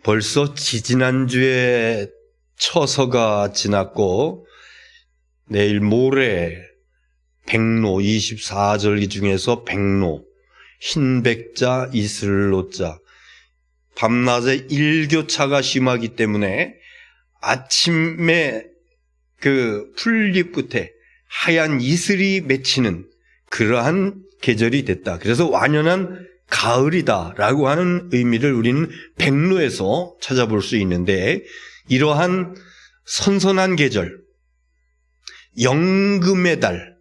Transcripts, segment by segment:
벌써 지지난주에 처서가 지났고 내일 모레 백로 24절기 중에서 백로 흰백자 이슬로자 밤낮에 일교차가 심하기 때문에 아침에 그 풀잎 끝에 하얀 이슬이 맺히는 그러한 계절이 됐다. 그래서 완연한 가을이다라고 하는 의미를 우리는 백로에서 찾아볼 수 있는데, 이러한 선선한 계절, 영금의 달,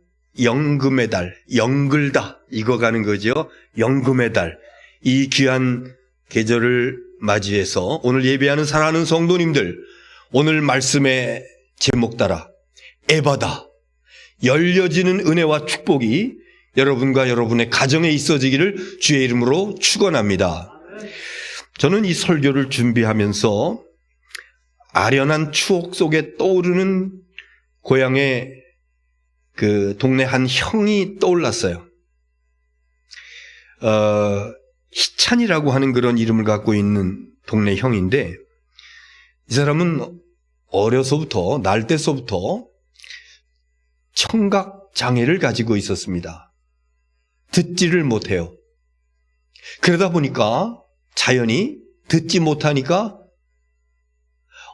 영글다 익어가는 거죠. 영금의 달, 이 귀한 계절을 맞이해서 오늘 예배하는 사랑하는 성도님들, 오늘 말씀의 제목 따라 에바다, 열려지는 은혜와 축복이 여러분과 여러분의 가정에 있어지기를 주의 이름으로 축원합니다. 저는 이 설교를 준비하면서 아련한 추억 속에 떠오르는 고향의 그 동네 한 형이 떠올랐어요. 희찬이라고 하는 그런 이름을 갖고 있는 동네 형인데, 이 사람은 어려서부터, 날 때서부터 청각 장애를 가지고 있었습니다. 듣지를 못해요. 그러다 보니까 자연히 듣지 못하니까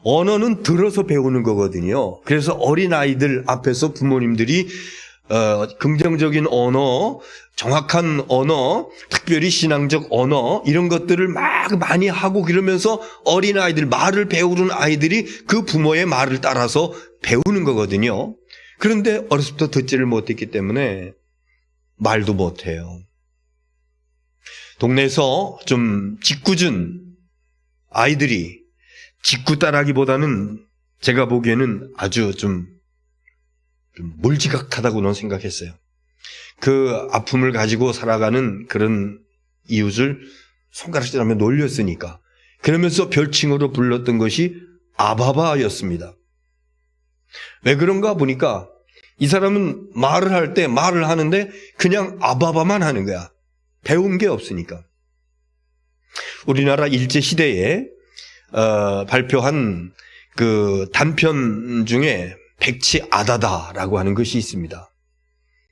언어는 들어서 배우는 거거든요. 그래서 어린아이들 앞에서 부모님들이 긍정적인 언어, 정확한 언어, 특별히 신앙적 언어, 이런 것들을 막 많이 하고 그러면서 어린아이들, 말을 배우는 아이들이 그 부모의 말을 따라서 배우는 거거든요. 그런데 어렸을 때부터 듣지를 못했기 때문에 말도 못해요. 동네에서 좀 짓궂은 아이들이, 짓궂다라기보다는 제가 보기에는 아주 좀 몰지각하다고는 생각했어요. 그 아픔을 가지고 살아가는 그런 이웃을 손가락질하며 놀렸으니까. 그러면서 별칭으로 불렀던 것이 아바바였습니다. 왜 그런가 보니까 이 사람은 말을 할 때 말을 하는데 그냥 아바바만 하는 거야. 배운 게 없으니까. 우리나라 일제시대에 발표한 그 단편 중에 백치아다다라고 하는 것이 있습니다.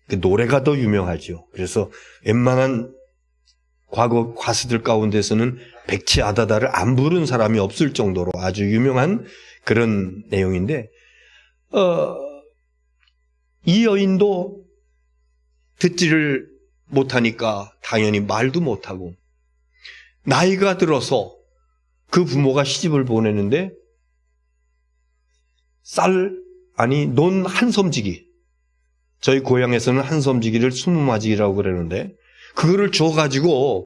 그 노래가 더 유명하죠. 그래서 웬만한 과거 가수들 가운데서는 백치아다다를 안 부른 사람이 없을 정도로 아주 유명한 그런 내용인데, 이 여인도 듣지를 못하니까 당연히 말도 못하고, 나이가 들어서 그 부모가 시집을 보내는데 논 한섬지기, 저희 고향에서는 한섬지기를 수무마지기라고 그러는데, 그거를 줘가지고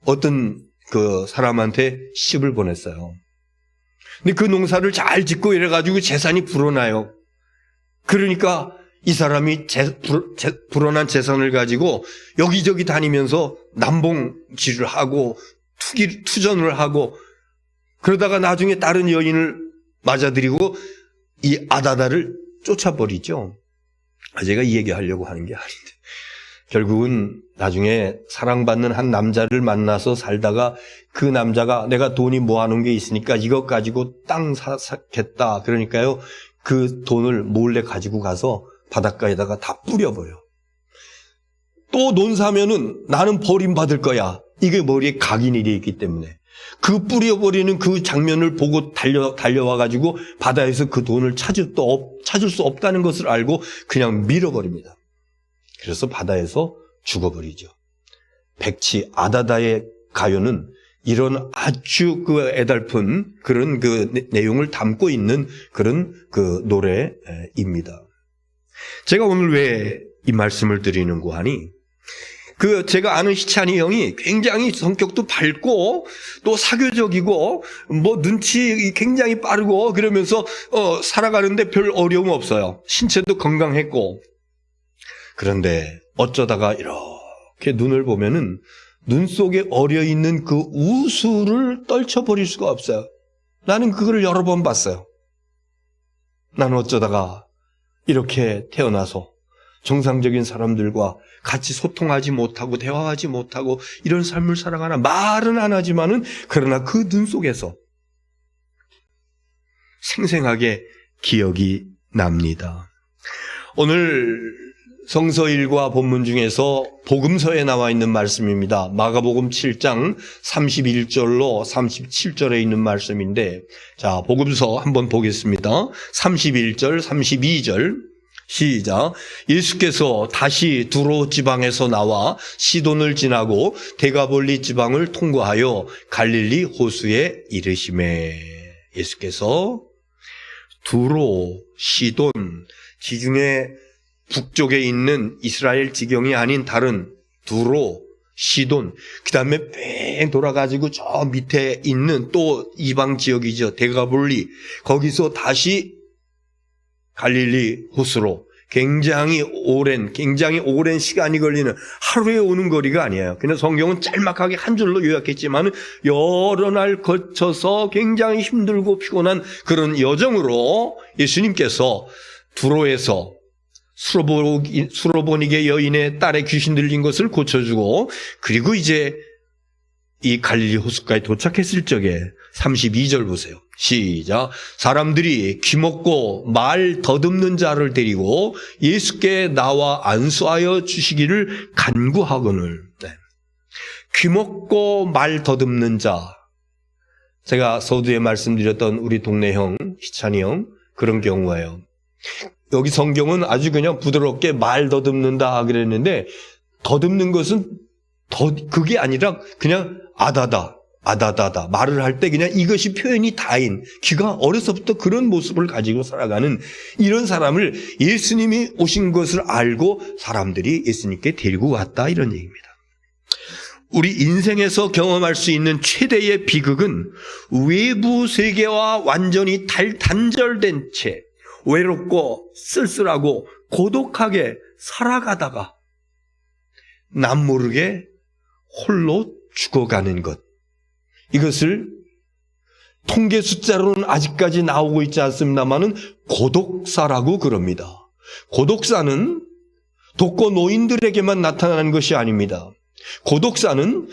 어떤 그 사람한테 시집을 보냈어요. 근데 그 농사를 잘 짓고 이래가지고 재산이 불어나요. 그러니까 이 사람이 불어난 재산을 가지고 여기저기 다니면서 남봉질을 하고 투전을 하고, 그러다가 나중에 다른 여인을 맞아들이고 이 아다다를 쫓아버리죠. 제가 이 얘기하려고 하는 게 아닌데, 결국은 나중에 사랑받는 한 남자를 만나서 살다가 그 남자가 내가 돈이 모아놓은 게 있으니까 이것 가지고 땅 사겠다. 그러니까요, 그 돈을 몰래 가지고 가서 바닷가에다가 다 뿌려버려. 또 논 사면은 나는 버림받을 거야. 이게 머리에 각인이 되어 있기 때문에 그 뿌려버리는 그 장면을 보고 달려와가지고 바다에서 그 돈을 찾을 수 없다는 것을 알고 그냥 밀어버립니다. 그래서 바다에서 죽어버리죠. 백치아다다의 가요는 이런 아주 그 애달픈 그런 그 내용을 담고 있는 그런 그 노래입니다. 제가 오늘 왜 이 말씀을 드리는고 하니, 제가 아는 희찬이 형이 굉장히 성격도 밝고 또 사교적이고 뭐 눈치 굉장히 빠르고 그러면서 살아가는데 별 어려움 없어요. 신체도 건강했고. 그런데 어쩌다가 이렇게 눈을 보면은 눈 속에 어려 있는 그 우수를 떨쳐버릴 수가 없어요. 나는 그거를 여러 번 봤어요. 나는 어쩌다가 이렇게 태어나서 정상적인 사람들과 같이 소통하지 못하고 대화하지 못하고 이런 삶을 살아가나. 말은 안 하지만은 그러나 그 눈 속에서 생생하게 기억이 납니다. 오늘 성서일과 본문 중에서 복음서에 나와 있는 말씀입니다. 마가복음 7장 31절로 37절에 있는 말씀인데, 자, 복음서 한번 보겠습니다. 31절, 32절 시작. 예수께서 다시 두로 지방에서 나와 시돈을 지나고 데가볼리 지방을 통과하여 갈릴리 호수에 이르시매. 예수께서 두로, 시돈, 지중해 북쪽에 있는 이스라엘 지경이 아닌 다른 두로, 시돈, 그 다음에 뺑 돌아가지고 저 밑에 있는 또 이방 지역이죠. 데가볼리. 거기서 다시 갈릴리 호수로 굉장히 오랜 시간이 걸리는, 하루에 오는 거리가 아니에요. 그냥 성경은 짤막하게 한 줄로 요약했지만 여러 날 거쳐서 굉장히 힘들고 피곤한 그런 여정으로 예수님께서 두로에서 수로보니게 여인의 딸의 귀신 들린 것을 고쳐주고, 그리고 이제 이 갈릴리 호수까지 도착했을 적에 32절 보세요. 시작. 사람들이 귀먹고 말 더듬는 자를 데리고 예수께 나와 안수하여 주시기를 간구하거늘. 네. 귀먹고 말 더듬는 자. 제가 서두에 말씀드렸던 우리 동네 형, 희찬이 형, 그런 경우예요. 여기 성경은 아주 그냥 부드럽게 말 더듬는다 그랬는데, 더듬는 것은 그게 아니라 그냥 아다다다 말을 할 때 그냥 이것이 표현이 다인, 귀가 어려서부터 그런 모습을 가지고 살아가는 이런 사람을 예수님이 오신 것을 알고 사람들이 예수님께 데리고 왔다, 이런 얘기입니다. 우리 인생에서 경험할 수 있는 최대의 비극은 외부 세계와 완전히 단절된 채 외롭고 쓸쓸하고 고독하게 살아가다가 남 모르게 홀로 죽어가는 것. 이것을 통계 숫자로는 아직까지 나오고 있지 않습니다만은 고독사라고 그럽니다. 고독사는 독거 노인들에게만 나타나는 것이 아닙니다. 고독사는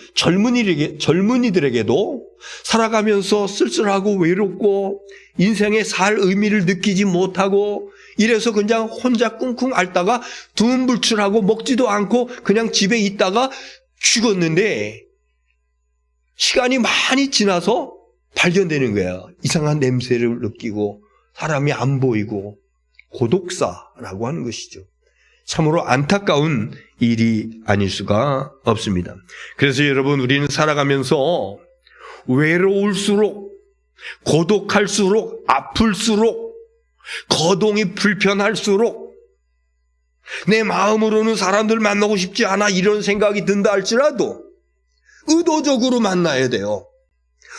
젊은이들에게도 살아가면서 쓸쓸하고 외롭고 인생에 살 의미를 느끼지 못하고 이래서 그냥 혼자 꿍꿍 앓다가 두음불출하고 먹지도 않고 그냥 집에 있다가 죽었는데, 시간이 많이 지나서 발견되는 거야. 이상한 냄새를 느끼고 사람이 안 보이고, 고독사라고 하는 것이죠. 참으로 안타까운 일이 아닐 수가 없습니다. 그래서 여러분, 우리는 살아가면서 외로울수록, 고독할수록, 아플수록, 거동이 불편할수록 내 마음으로는 사람들 만나고 싶지 않아, 이런 생각이 든다 할지라도 의도적으로 만나야 돼요.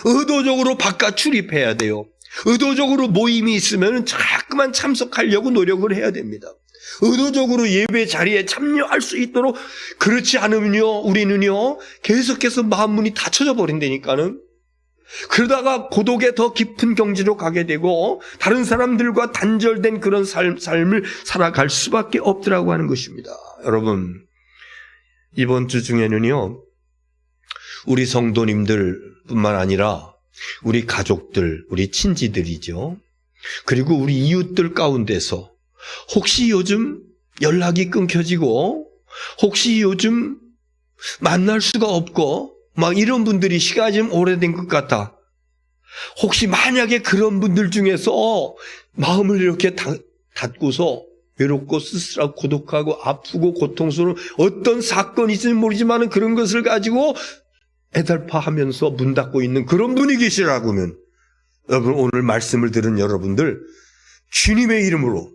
의도적으로 바깥 출입해야 돼요. 의도적으로 모임이 있으면 자꾸만 참석하려고 노력을 해야 됩니다. 의도적으로 예배 자리에 참여할 수 있도록, 그렇지 않으면요, 우리는요 계속해서 마음 문이 닫혀져 버린다니까는. 그러다가 고독의 더 깊은 경지로 가게 되고 다른 사람들과 단절된 그런 삶을 살아갈 수밖에 없더라고 하는 것입니다. 여러분, 이번 주 중에는요, 우리 성도님들 뿐만 아니라 우리 가족들, 우리 친지들이죠. 그리고 우리 이웃들 가운데서 혹시 요즘 연락이 끊겨지고 혹시 요즘 만날 수가 없고 막 이런 분들이 시간이 좀 오래된 것 같다. 혹시 만약에 그런 분들 중에서 마음을 이렇게 닫고서 외롭고 쓸쓸하고 고독하고 아프고 고통스러운 어떤 사건이 있을지 모르지만 그런 것을 가지고 애달파하면서 문 닫고 있는 그런 분이 계시라고면, 여러분, 오늘 말씀을 들은 여러분들 주님의 이름으로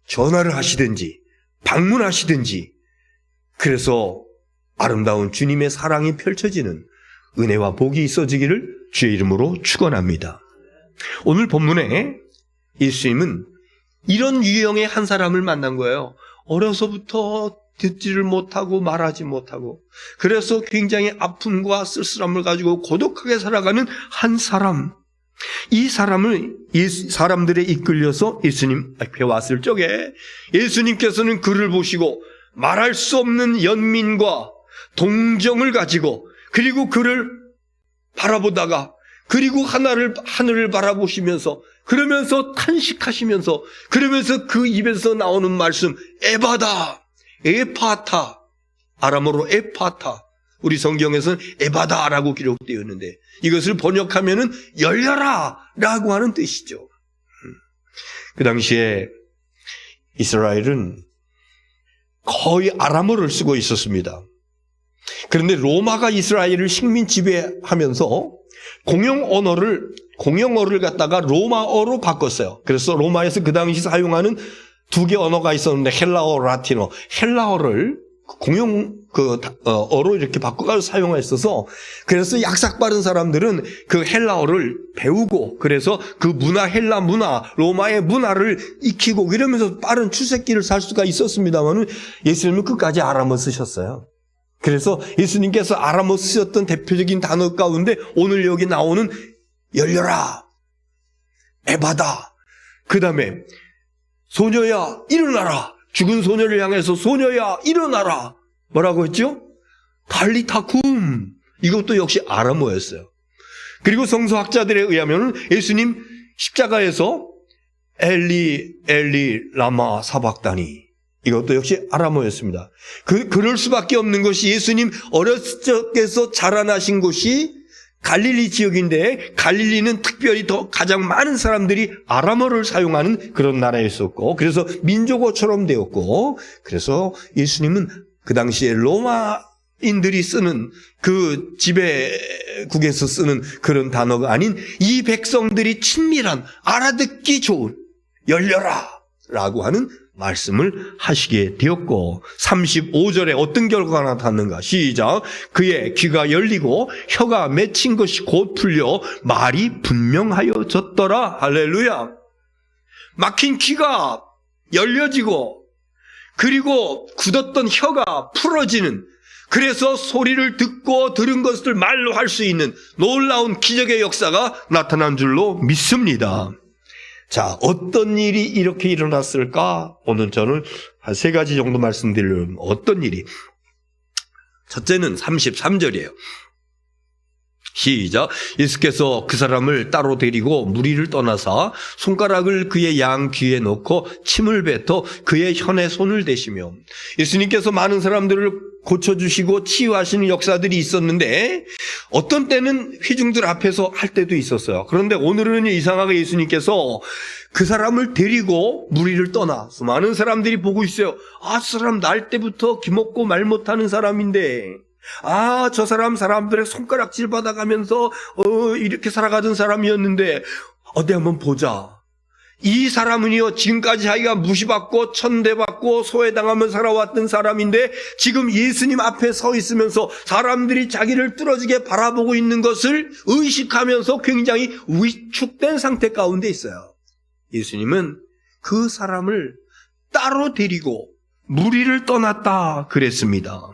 전화를 하시든지 방문하시든지, 그래서 아름다운 주님의 사랑이 펼쳐지는 은혜와 복이 있어지기를 주의 이름으로 축원합니다. 오늘 본문에 예수님은 이런 유형의 한 사람을 만난 거예요. 어려서부터 듣지를 못하고 말하지 못하고, 그래서 굉장히 아픔과 쓸쓸함을 가지고 고독하게 살아가는 한 사람. 이 사람을 사람들에 이끌려서 예수님 앞에 왔을 적에 예수님께서는 그를 보시고 말할 수 없는 연민과 동정을 가지고, 그리고 그를 바라보다가 그리고 하늘을 바라보시면서, 그러면서 탄식하시면서, 그러면서 그 입에서 나오는 말씀, 에바다, 에파타, 아람어로 에파타, 우리 성경에서는 에바다라고 기록되어 있는데, 이것을 번역하면은 열려라 라고 하는 뜻이죠. 그 당시에 이스라엘은 거의 아람어를 쓰고 있었습니다. 그런데 로마가 이스라엘을 식민 지배하면서 공용어를 갖다가 로마어로 바꿨어요. 그래서 로마에서 그 당시 사용하는 두 개 언어가 있었는데 헬라어, 라틴어, 헬라어를 어로 이렇게 바꿔가지고 사용했어서, 그래서 약삭 빠른 사람들은 그 헬라어를 배우고, 그래서 그 헬라 문화, 로마의 문화를 익히고 이러면서 빠른 출세길을 살 수가 있었습니다만, 예수님은 끝까지 아람어 쓰셨어요. 그래서 예수님께서 아람어 쓰셨던 대표적인 단어 가운데 오늘 여기 나오는 열려라, 에바다, 그 다음에 소녀야 일어나라, 죽은 소녀를 향해서 소녀야 일어나라, 뭐라고 했죠? 달리타쿰, 이것도 역시 아람어였어요. 그리고 성서학자들에 의하면 예수님 십자가에서 엘리 라마 사박다니, 이것도 역시 아람어였습니다. 그럴 수밖에 없는 것이, 예수님 어렸을 적에서 자라나신 곳이 갈릴리 지역인데, 갈릴리는 특별히 더 가장 많은 사람들이 아람어를 사용하는 그런 나라였었고, 그래서 민족어처럼 되었고, 그래서 예수님은 그 당시에 로마인들이 쓰는 그 지배국에서 쓰는 그런 단어가 아닌 이 백성들이 친밀한, 알아듣기 좋은 열려라 라고 하는 말씀을 하시게 되었고, 35절에 어떤 결과가 나타났는가? 시작. 그의 귀가 열리고 혀가 맺힌 것이 곧 풀려 말이 분명하여졌더라. 할렐루야. 막힌 귀가 열려지고, 그리고 굳었던 혀가 풀어지는, 그래서 소리를 듣고 들은 것을 말로 할 수 있는 놀라운 기적의 역사가 나타난 줄로 믿습니다. 자, 어떤 일이 이렇게 일어났을까? 오늘 저는 한 3가지 정도 말씀드리려면, 어떤 일이? 첫째는 33절이에요. 시작. 예수께서 그 사람을 따로 데리고 무리를 떠나사 손가락을 그의 양 귀에 넣고 침을 뱉어 그의 혀에 손을 대시며, 예수님께서 많은 사람들을 고쳐주시고 치유하시는 역사들이 있었는데, 어떤 때는 회중들 앞에서 할 때도 있었어요. 그런데 오늘은 이상하게 예수님께서 그 사람을 데리고 무리를 떠나 많은 사람들이 보고 있어요. 아, 저 사람 날 때부터 기먹고 말 못하는 사람인데, 아, 저 사람들의 손가락질 받아가면서 이렇게 살아가던 사람이었는데 어디 한번 보자. 이 사람은요, 지금까지 자기가 무시받고 천대받고 소외당하며 살아왔던 사람인데, 지금 예수님 앞에 서 있으면서 사람들이 자기를 뚫어지게 바라보고 있는 것을 의식하면서 굉장히 위축된 상태 가운데 있어요. 예수님은 그 사람을 따로 데리고 무리를 떠났다 그랬습니다.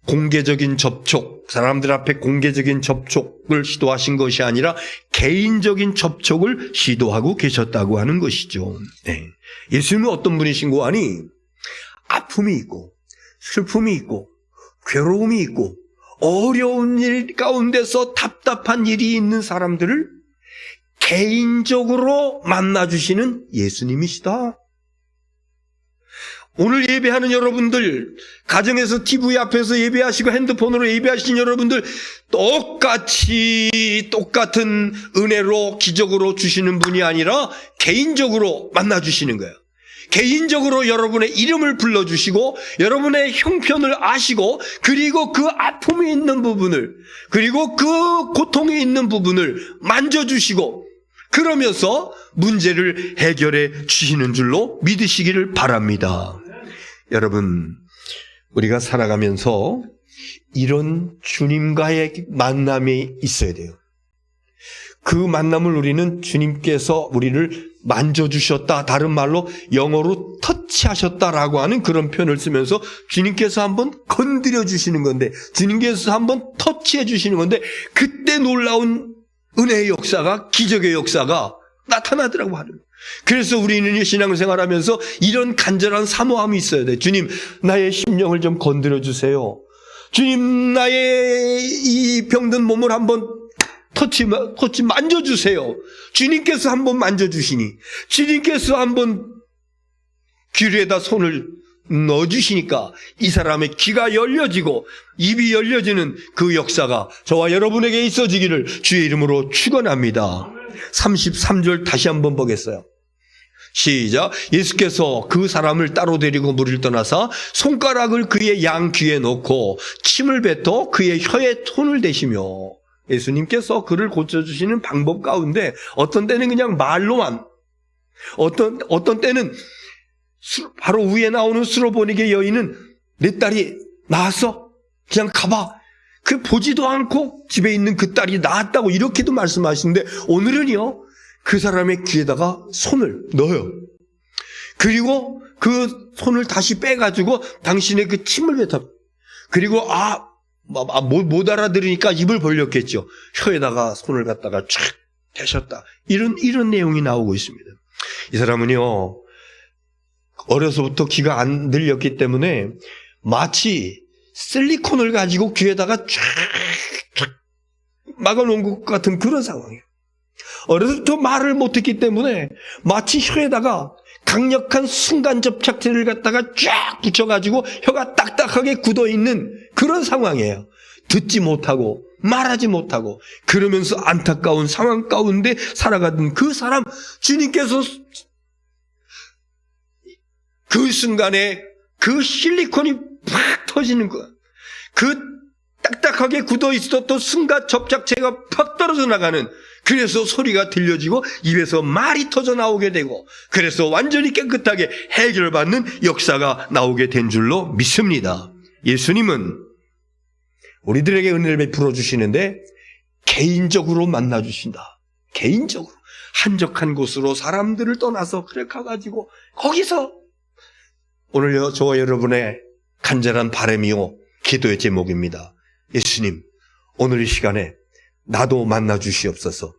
공개적인 접촉, 사람들 앞에 공개적인 접촉을 시도하신 것이 아니라 개인적인 접촉을 시도하고 계셨다고 하는 것이죠. 네. 예수님은 어떤 분이신고 하니, 아픔이 있고 슬픔이 있고 괴로움이 있고 어려운 일 가운데서 답답한 일이 있는 사람들을 개인적으로 만나주시는 예수님이시다. 오늘 예배하는 여러분들, 가정에서 TV 앞에서 예배하시고 핸드폰으로 예배하시는 여러분들, 똑같은 은혜로 기적으로 주시는 분이 아니라 개인적으로 만나주시는 거예요. 개인적으로 여러분의 이름을 불러주시고 여러분의 형편을 아시고, 그리고 그 아픔이 있는 부분을, 그리고 그 고통이 있는 부분을 만져주시고, 그러면서 문제를 해결해 주시는 줄로 믿으시기를 바랍니다. 여러분, 우리가 살아가면서 이런 주님과의 만남이 있어야 돼요. 그 만남을 우리는 주님께서 우리를 만져주셨다, 다른 말로 영어로 터치하셨다라고 하는 그런 표현을 쓰면서 주님께서 한번 건드려 주시는 건데, 주님께서 한번 터치해 주시는 건데, 그때 놀라운 은혜의 역사가, 기적의 역사가 나타나더라고 하는 거예요. 그래서 우리는 신앙생활하면서 이런 간절한 사모함이 있어야 돼. 주님, 나의 심령을 좀 건드려 주세요. 주님, 나의 이 병든 몸을 한번 터치 만져주세요. 주님께서 한번 만져주시니, 주님께서 한번 귀에다 손을 넣어주시니까 이 사람의 귀가 열려지고 입이 열려지는 그 역사가 저와 여러분에게 있어지기를 주의 이름으로 축원합니다. 33절 다시 한번 보겠어요. 시작. 예수께서 그 사람을 따로 데리고 물을 떠나서 손가락을 그의 양 귀에 놓고 침을 뱉어 그의 혀에 손을 대시며, 예수님께서 그를 고쳐주시는 방법 가운데 어떤 때는 그냥 말로만, 어떤 때는 바로 위에 나오는 수로보니게 여인은 내 딸이 나았어? 그냥 가봐. 그 보지도 않고 집에 있는 그 딸이 나았다고 이렇게도 말씀하시는데, 오늘은요, 그 사람의 귀에다가 손을 넣어요. 그리고 그 손을 다시 빼가지고 당신의 그 침을 뱉어. 그리고 못 알아들으니까 입을 벌렸겠죠. 혀에다가 손을 갖다가 촥 대셨다. 이런 내용이 나오고 있습니다. 이 사람은요, 어려서부터 귀가 안 들렸기 때문에 마치 실리콘을 가지고 귀에다가 쫙 막아놓은 것 같은 그런 상황이에요. 어려서부터 말을 못했기 때문에 마치 혀에다가 강력한 순간 접착제를 갖다가 쫙 붙여가지고 혀가 딱딱하게 굳어있는 그런 상황이에요. 듣지 못하고 말하지 못하고 그러면서 안타까운 상황 가운데 살아가던 그 사람, 주님께서 그 순간에 그 실리콘이 팍 터지는 거야. 그 딱딱하게 굳어 있었던 순간 접착제가 팍 떨어져 나가는, 그래서 소리가 들려지고 입에서 말이 터져 나오게 되고, 그래서 완전히 깨끗하게 해결받는 역사가 나오게 된 줄로 믿습니다. 예수님은 우리들에게 은혜를 베풀어 주시는데 개인적으로 만나 주신다. 개인적으로 한적한 곳으로 사람들을 떠나서 그래 가가지고 거기서, 오늘 저와 여러분의 간절한 바람이요 기도의 제목입니다. 예수님, 오늘 이 시간에 나도 만나 주시옵소서.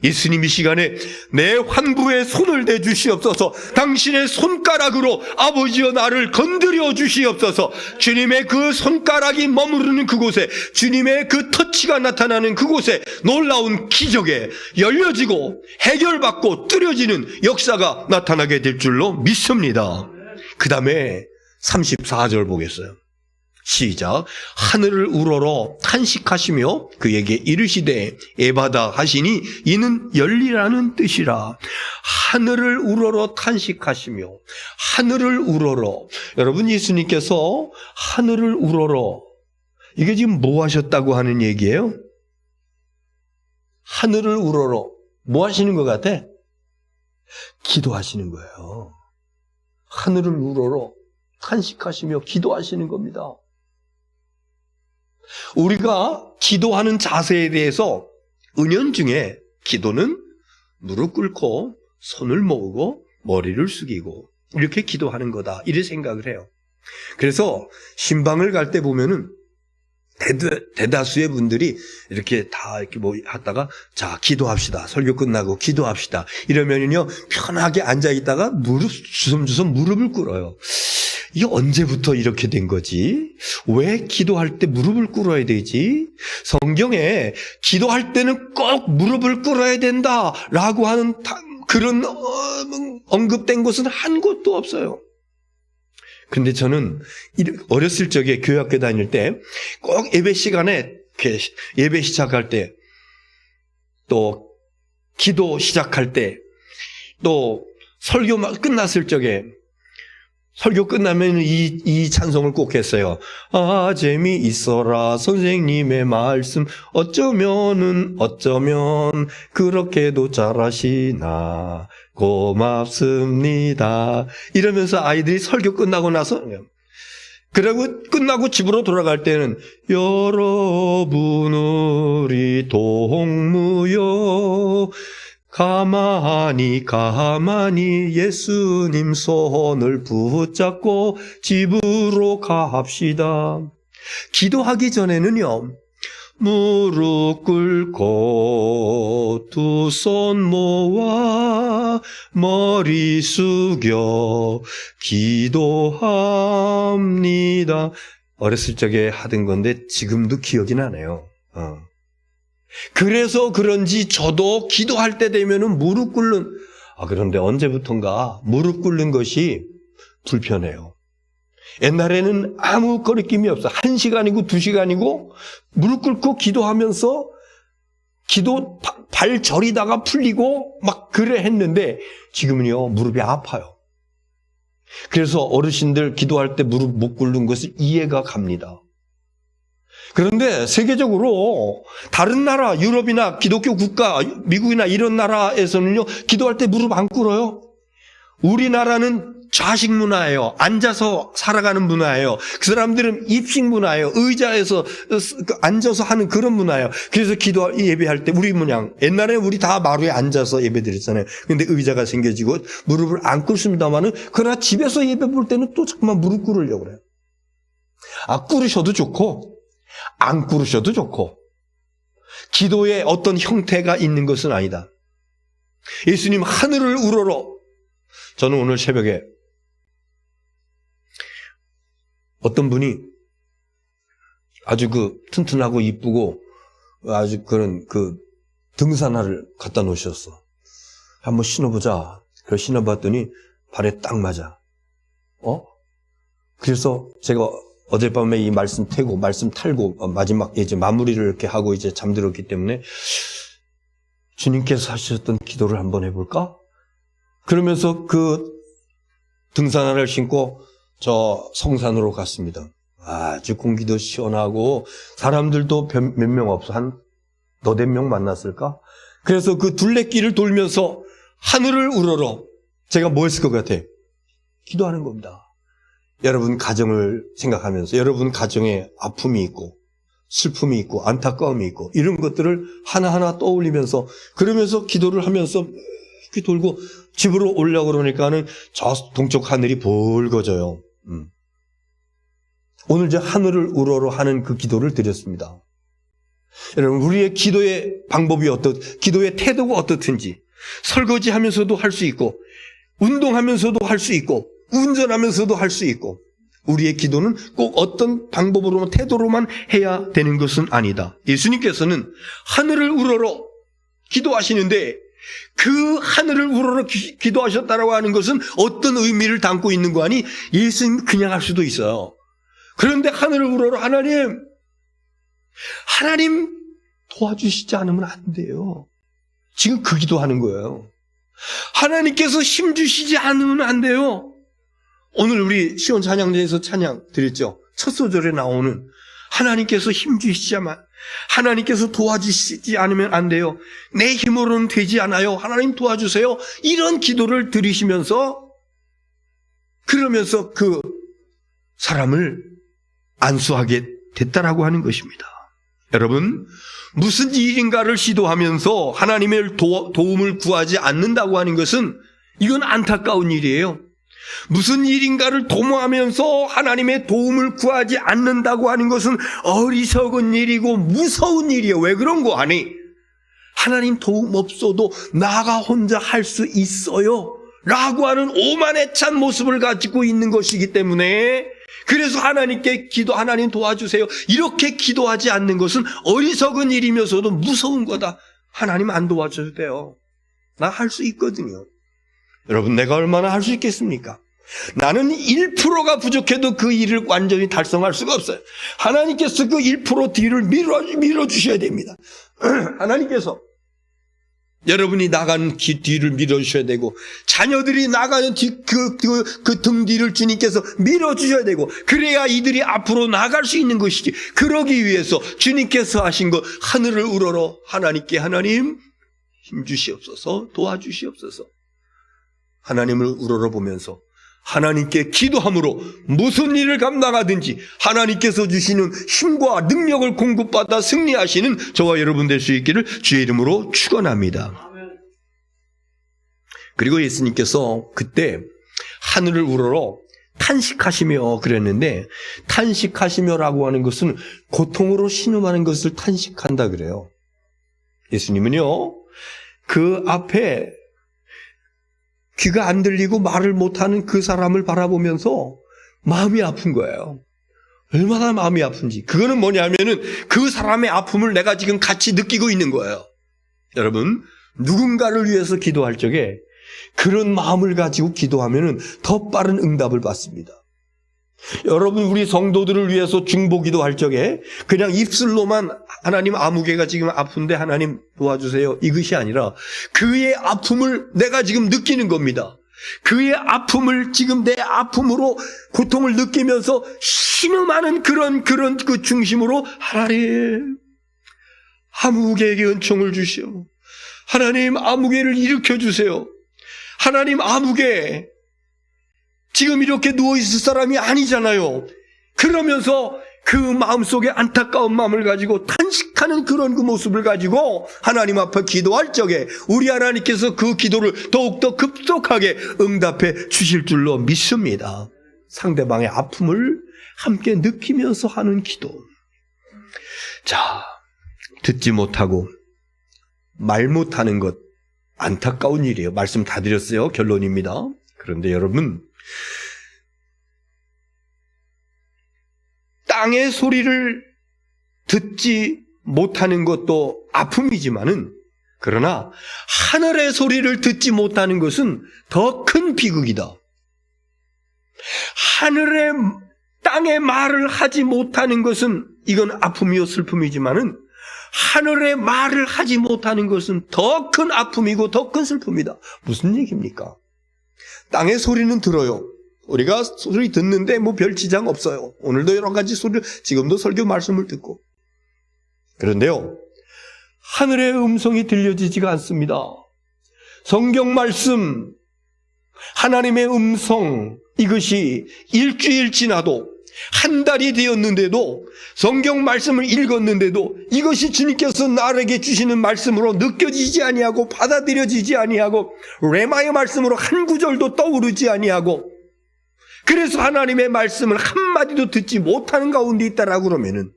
예수님, 이 시간에 내 환부에 손을 대 주시옵소서. 당신의 손가락으로 아버지여 나를 건드려 주시옵소서. 주님의 그 손가락이 머무르는 그곳에, 주님의 그 터치가 나타나는 그곳에 놀라운 기적에 열려지고 해결받고 뚫어지는 역사가 나타나게 될 줄로 믿습니다. 그 다음에 34절 보겠어요. 시작. 하늘을 우러러 탄식하시며 그에게 이르시되 에바다 하시니 이는 열리라는 뜻이라. 하늘을 우러러 탄식하시며, 하늘을 우러러. 여러분, 예수님께서 하늘을 우러러, 이게 지금 뭐 하셨다고 하는 얘기예요? 하늘을 우러러 뭐 하시는 것 같아? 기도하시는 거예요. 하늘을 우러러 탄식하시며 기도하시는 겁니다. 우리가 기도하는 자세에 대해서 은연중에 기도는 무릎 꿇고 손을 모으고 머리를 숙이고 이렇게 기도하는 거다, 이렇게 생각을 해요. 그래서 신방을 갈 때 보면은 대다수의 분들이 이렇게 다 이렇게 뭐 하다가, 자, 기도합시다. 설교 끝나고 기도합시다. 이러면은요, 편하게 앉아 있다가 주섬주섬 무릎을 꿇어요. 이게 언제부터 이렇게 된 거지? 왜 기도할 때 무릎을 꿇어야 되지? 성경에 기도할 때는 꼭 무릎을 꿇어야 된다라고 하는 그런 언급된 것은 한 곳도 없어요. 근데 저는 어렸을 적에 교회학교 다닐 때 꼭 예배 시간에, 예배 시작할 때, 또 기도 시작할 때, 또 설교 끝났을 적에, 설교 끝나면 이 찬송을 꼭 했어요. 아, 재미있어라 선생님의 말씀, 어쩌면 그렇게도 잘하시나 고맙습니다. 이러면서 아이들이 설교 끝나고 나서, 그리고 끝나고 집으로 돌아갈 때는 여러분 우리 동무요 가만히 예수님 손을 붙잡고 집으로 갑시다. 기도하기 전에는요, 무릎 꿇고 두 손 모아 머리 숙여 기도합니다. 어렸을 적에 하던 건데 지금도 기억이 나네요. 그래서 그런지 저도 기도할 때 되면은 무릎 꿇는, 그런데 언제부턴가 무릎 꿇는 것이 불편해요. 옛날에는 아무 거리낌이 없어. 1시간이고 2시간이고 무릎 꿇고 기도하면서 기도 발 저리다가 풀리고 막 그래 했는데 지금은요 무릎이 아파요. 그래서 어르신들 기도할 때 무릎 못 꿇는 것을 이해가 갑니다. 그런데 세계적으로 다른 나라, 유럽이나 기독교 국가, 미국이나 이런 나라에서는요 기도할 때 무릎 안 꿇어요. 우리나라는 좌식 문화예요. 앉아서 살아가는 문화예요. 그 사람들은 입식 문화예요. 의자에서 앉아서 하는 그런 문화예요. 그래서 예배할 때 우리 모양, 옛날에 우리 다 마루에 앉아서 예배 드렸잖아요. 근데 의자가 생겨지고 무릎을 안 꿇습니다만은, 그러나 집에서 예배 볼 때는 또 잠깐만 무릎 꿇으려고 그래요. 꿇으셔도 좋고 안 꿇으셔도 좋고, 기도에 어떤 형태가 있는 것은 아니다. 예수님 하늘을 우러러, 저는 오늘 새벽에 어떤 분이 아주 튼튼하고 이쁘고 아주 그런 등산화를 갖다 놓으셨어. 한번 신어보자. 그래서 신어봤더니 발에 딱 맞아. 그래서 제가 어젯밤에 이 말씀 탈고 마지막 이제 마무리를 이렇게 하고 이제 잠들었기 때문에 주님께서 하셨던 기도를 한번 해볼까? 그러면서 그 등산화를 신고 저 성산으로 갔습니다. 아주 공기도 시원하고 사람들도 몇 명 없어. 한 너댓 명 만났을까? 그래서 그 둘레길을 돌면서 하늘을 우러러 제가 뭐 했을 것 같아? 기도하는 겁니다. 여러분 가정을 생각하면서 여러분 가정에 아픔이 있고 슬픔이 있고 안타까움이 있고 이런 것들을 하나하나 떠올리면서 그러면서 기도를 하면서 이렇게 돌고 집으로 오려고 그러니까는 저 동쪽 하늘이 붉어져요. 오늘 저 하늘을 우러러 하는 그 기도를 드렸습니다. 여러분 우리의 기도의 방법이 기도의 태도가 어떻든지 설거지하면서도 할 수 있고 운동하면서도 할 수 있고 운전하면서도 할 수 있고 우리의 기도는 꼭 어떤 방법으로만 태도로만 해야 되는 것은 아니다. 예수님께서는 하늘을 우러러 기도하시는데 그 하늘을 우러러 기도하셨다라고 하는 것은 어떤 의미를 담고 있는 거 아니? 예수님 그냥 할 수도 있어요. 그런데 하늘을 우러러 하나님 도와주시지 않으면 안 돼요. 지금 그 기도하는 거예요. 하나님께서 힘 주시지 않으면 안 돼요. 오늘 우리 시온 찬양대에서 찬양 드렸죠. 첫 소절에 나오는 하나님께서 힘 주시지만 하나님께서 도와주시지 않으면 안 돼요. 내 힘으로는 되지 않아요. 하나님 도와주세요. 이런 기도를 드리시면서 그러면서 그 사람을 안수하게 됐다라고 하는 것입니다. 여러분 무슨 일인가를 시도하면서 하나님의 도움을 구하지 않는다고 하는 것은 이건 안타까운 일이에요. 무슨 일인가를 도모하면서 하나님의 도움을 구하지 않는다고 하는 것은 어리석은 일이고 무서운 일이에요. 왜 그런 거 아니? 하나님 도움 없어도 나가 혼자 할 수 있어요 라고 하는 오만에 찬 모습을 가지고 있는 것이기 때문에 그래서 하나님께 하나님 도와주세요 이렇게 기도하지 않는 것은 어리석은 일이면서도 무서운 거다. 하나님 안 도와줘도 돼요. 나 할 수 있거든요. 여러분 내가 얼마나 할 수 있겠습니까? 나는 1%가 부족해도 그 일을 완전히 달성할 수가 없어요. 하나님께서 그 1% 뒤를 밀어주셔야 됩니다. 하나님께서 여러분이 나가는 뒤를 밀어주셔야 되고 자녀들이 나가는 그 등 뒤를 주님께서 밀어주셔야 되고 그래야 이들이 앞으로 나갈 수 있는 것이지. 그러기 위해서 주님께서 하신 것 하늘을 우러러 하나님께 하나님 힘 주시옵소서 도와주시옵소서 하나님을 우러러보면서 하나님께 기도함으로 무슨 일을 감당하든지 하나님께서 주시는 힘과 능력을 공급받아 승리하시는 저와 여러분 될 수 있기를 주의 이름으로 축원합니다. 그리고 예수님께서 그때 하늘을 우러러 탄식하시며 그랬는데 탄식하시며라고 하는 것은 고통으로 신음하는 것을 탄식한다 그래요. 예수님은요 그 앞에 귀가 안 들리고 말을 못하는 그 사람을 바라보면서 마음이 아픈 거예요. 얼마나 마음이 아픈지. 그거는 뭐냐면은 그 사람의 아픔을 내가 지금 같이 느끼고 있는 거예요. 여러분, 누군가를 위해서 기도할 적에 그런 마음을 가지고 기도하면은 더 빠른 응답을 받습니다. 여러분, 우리 성도들을 위해서 중보기도 할 적에 그냥 입술로만 하나님 아무개가 지금 아픈데 하나님 도와주세요, 이것이 아니라 그의 아픔을 내가 지금 느끼는 겁니다. 그의 아픔을 지금 내 아픔으로 고통을 느끼면서 신음하는 그런 그 중심으로 하나님 아무개에게 은총을 주시오. 하나님 아무개를 일으켜 주세요. 하나님 아무개 지금 이렇게 누워있을 사람이 아니잖아요. 그러면서 그 마음속에 안타까운 마음을 가지고 탄식하는 그런 그 모습을 가지고 하나님 앞에 기도할 적에 우리 하나님께서 그 기도를 더욱더 급속하게 응답해 주실 줄로 믿습니다. 상대방의 아픔을 함께 느끼면서 하는 기도. 자, 듣지 못하고 말 못하는 것 안타까운 일이에요. 말씀 다 드렸어요. 결론입니다. 그런데 여러분, 땅의 소리를 듣지 못하는 것도 아픔이지만은, 그러나 하늘의 소리를 듣지 못하는 것은 더 큰 비극이다. 하늘의 땅의 말을 하지 못하는 것은 이건 아픔이요 슬픔이지만은 하늘의 말을 하지 못하는 것은 더 큰 아픔이고 더 큰 슬픔이다. 무슨 얘기입니까? 땅의 소리는 들어요. 우리가 소리 듣는데 뭐 별 지장 없어요. 오늘도 여러 가지 소리를, 지금도 설교 말씀을 듣고. 그런데요, 하늘의 음성이 들려지지가 않습니다. 성경 말씀, 하나님의 음성, 이것이 일주일 지나도 한 달이 되었는데도, 성경 말씀을 읽었는데도 이것이 주님께서 나에게 주시는 말씀으로 느껴지지 아니하고 받아들여지지 아니하고 레마의 말씀으로 한 구절도 떠오르지 아니하고, 그래서 하나님의 말씀을 한마디도 듣지 못하는 가운데 있다라고 그러면은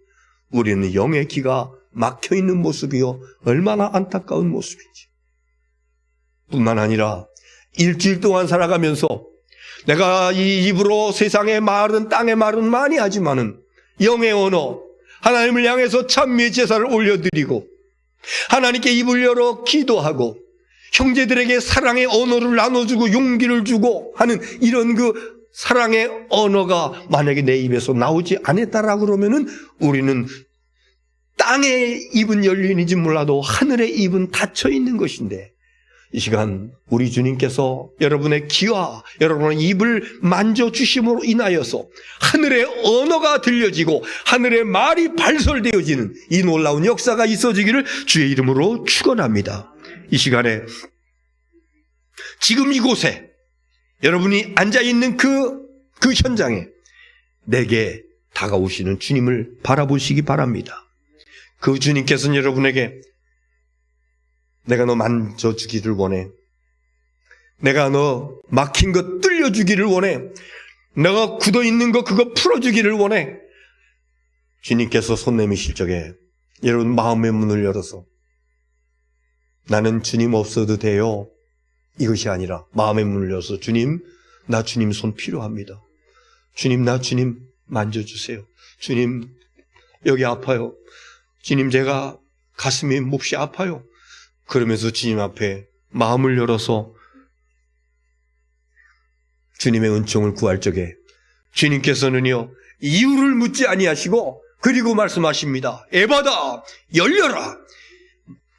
우리는 영의 귀가 막혀있는 모습이요, 얼마나 안타까운 모습인지. 뿐만 아니라 일주일 동안 살아가면서 내가 이 입으로 세상의 말은, 땅의 말은 많이 하지만은 영의 언어, 하나님을 향해서 찬미의 제사를 올려드리고 하나님께 입을 열어 기도하고 형제들에게 사랑의 언어를 나눠주고 용기를 주고 하는 이런 그 사랑의 언어가 만약에 내 입에서 나오지 않았다라고 그러면은 우리는 땅의 입은 열린지 몰라도 하늘의 입은 닫혀 있는 것인데, 이 시간 우리 주님께서 여러분의 귀와 여러분의 입을 만져주심으로 인하여서 하늘의 언어가 들려지고 하늘의 말이 발설되어지는 이 놀라운 역사가 있어지기를 주의 이름으로 축원합니다. 이 시간에 지금 이곳에 여러분이 앉아있는 그 현장에 내게 다가오시는 주님을 바라보시기 바랍니다. 그 주님께서는 여러분에게 내가 너 만져주기를 원해. 내가 너 막힌 거 뚫려주기를 원해. 내가 굳어있는 거 그거 풀어주기를 원해. 주님께서 손 내미실 적에 여러분 마음의 문을 열어서 나는 주님 없어도 돼요, 이것이 아니라 마음의 문을 열어서 주님, 나 주님 손 필요합니다. 주님, 나 주님 만져주세요. 주님, 여기 아파요. 주님, 제가 가슴이 몹시 아파요. 그러면서 주님 앞에 마음을 열어서 주님의 은총을 구할 적에 주님께서는요, 이유를 묻지 아니하시고 그리고 말씀하십니다. 에바다, 열려라.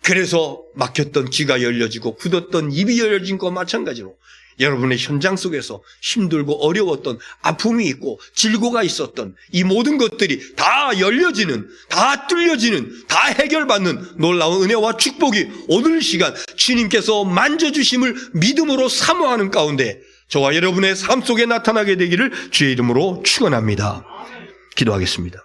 그래서 막혔던 귀가 열려지고 굳었던 입이 열려진 것과 마찬가지로 여러분의 현장 속에서 힘들고 어려웠던 아픔이 있고 질고가 있었던 이 모든 것들이 다 열려지는, 다 뚫려지는, 다 해결받는 놀라운 은혜와 축복이 오늘 시간 주님께서 만져주심을 믿음으로 사모하는 가운데 저와 여러분의 삶 속에 나타나게 되기를 주의 이름으로 축원합니다. 기도하겠습니다.